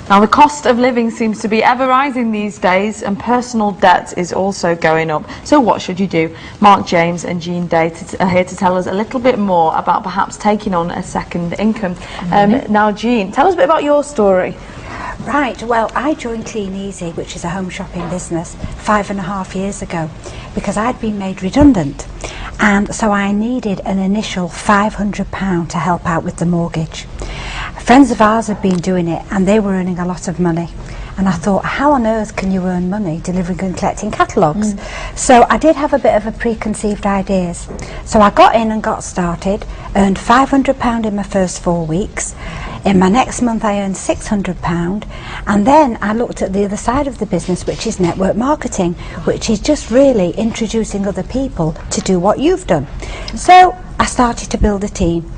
Now the cost of living seems to be ever rising these days, and personal debt is also going up. So what should you do? Mark James and Jean Day are here to tell us a little bit more about perhaps taking on a second income. Now Jean, tell us a bit about your story. Right, well, I joined Kleeneze, which is a home shopping business, 5.5 years ago, because I'd been made redundant, and so I needed an initial £500 to help out with the mortgage. Friends of ours had been doing it, and they were earning a lot of money, and I thought, how on earth can you earn money delivering and collecting catalogues? So I did have a bit of a preconceived ideas. So I got in and got started, earned £500 in my first 4 weeks. In my next month I earned £600, and then I looked at the other side of the business, which is network marketing, which is just really introducing other people to do what you've done. So I started to build a team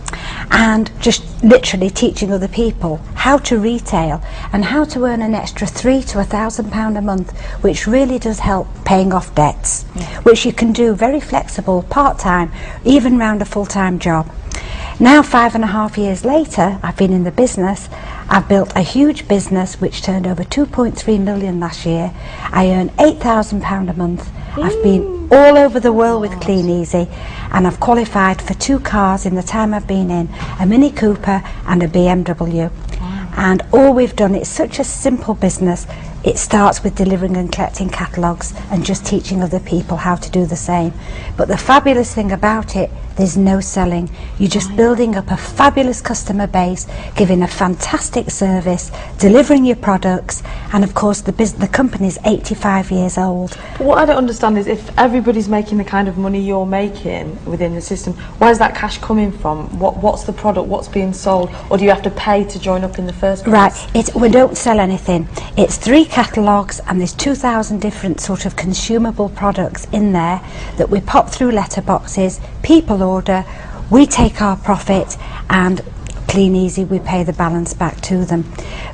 and just literally teaching other people how to retail and how to earn an extra £3,000 to £1,000 a month, which really does help paying off debts, which you can do very flexible, part-time, even round a full-time job. Now 5.5 years later, I've been in the business. I've built a huge business which turned over 2.3 million last year. I earn £8,000 a month. I've been all over the world with Kleeneze, and I've qualified for 2 cars in the time I've been in, a Mini Cooper and a BMW. And all we've done, it's such a simple business. It starts with delivering and collecting catalogues and just teaching other people how to do the same. But the fabulous thing about it, there's no selling. You're just building up a fabulous customer base, giving a fantastic service, delivering your products, and of course the company's 85 years old. But what I don't understand is, if everybody's making the kind of money you're making within the system, where's that cash coming from? What's the product? What's being sold? Or do you have to pay to join up in the first place? Right, we don't sell anything. It's 3 catalogues, and there's 2,000 different sort of consumable products in there that we pop through letterboxes. People order, we take our profit, and Kleeneze, we pay the balance back to them.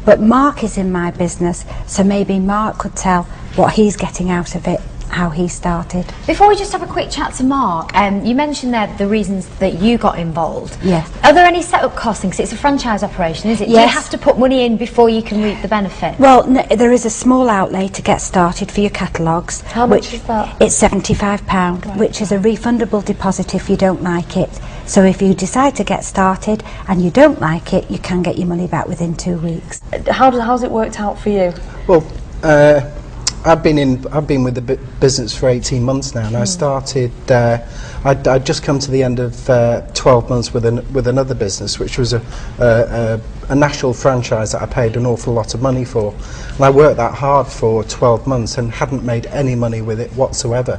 But Mark is in my business, so maybe Mark could tell what he's getting out of it, how he started. Before we just have a quick chat to Mark, you mentioned there the reasons that you got involved. Yes. Are there any setup costs? Because it's a franchise operation, is it? Yes. Do you have to put money in before you can reap the benefit? Well, no, there is a small outlay to get started for your catalogues. How much is that? It's £75, which is a refundable deposit if you don't like it. So if you decide to get started and you don't like it, you can get your money back within 2 weeks. How's it worked out for you? Well, I've been with the business for 18 months now, and I started. I'd just come to the end of 12 months with another business, which was a national franchise that I paid an awful lot of money for, and I worked that hard for 12 months and hadn't made any money with it whatsoever.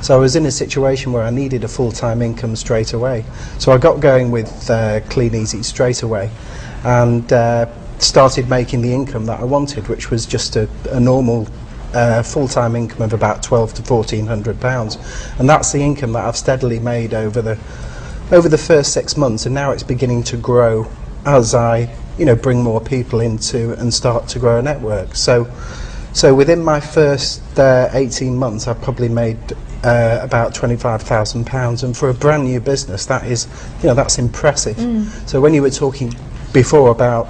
So I was in a situation where I needed a full-time income straight away. So I got going with Kleeneze straight away, and started making the income that I wanted, which was just a normal full-time income of about £1,200 to £1,400, and that's the income that I've steadily made over the first 6 months, and now it's beginning to grow as I bring more people into and start to grow a network. So within my first 18 months I've probably made about £25,000, and for a brand new business that is, that's impressive. So when you were talking before about,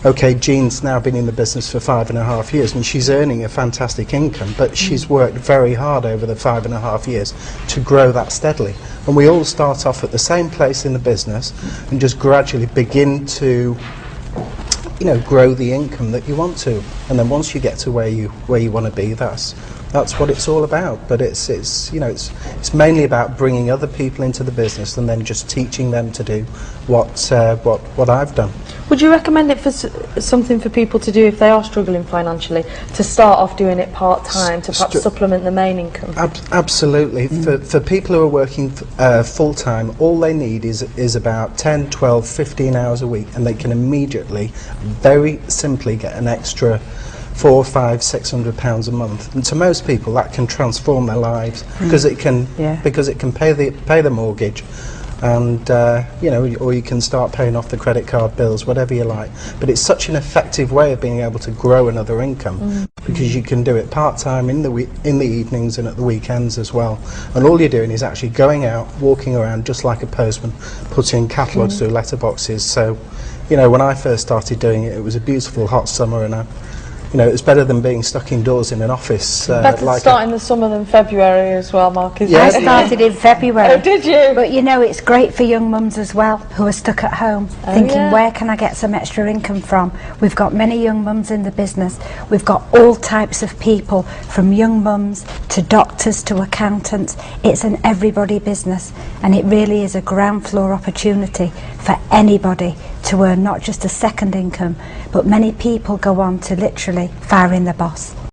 okay, Jean's now been in the business for 5.5 years and she's earning a fantastic income, but she's worked very hard over the 5.5 years to grow that steadily. And we all start off at the same place in the business and just gradually begin to grow the income that you want to. And then once you get to where you want to be, that's what it's all about. But it's mainly about bringing other people into the business and then just teaching them to do what I've done. Would you recommend it for something for people to do if they are struggling financially, to start off doing it part-time to perhaps supplement the main income? Absolutely. For people who are working full-time, all they need is about 10, 12, 15 hours a week, and they can immediately, very simply, get an extra £400, £500, £600 a month. And to most people that can transform their lives, because it can pay the mortgage, and or you can start paying off the credit card bills, whatever you like. But it's such an effective way of being able to grow another income, because you can do it part-time in the evenings and at the weekends as well. And all you're doing is actually going out, walking around just like a postman, putting catalogues through letterboxes. So you know, when I first started doing it, it was a beautiful hot summer, and you know, it's better than being stuck indoors in an office. Better to start in the summer than February as well, Mark, isn't I it? started in February. Oh, did you? But you know, it's great for young mums as well who are stuck at home thinking, where can I get some extra income from? We've got many young mums in the business. We've got all types of people, from young mums to doctors to accountants. It's an everybody business, and it really is a ground floor opportunity for anybody to earn not just a second income, but many people go on to literally firing the boss.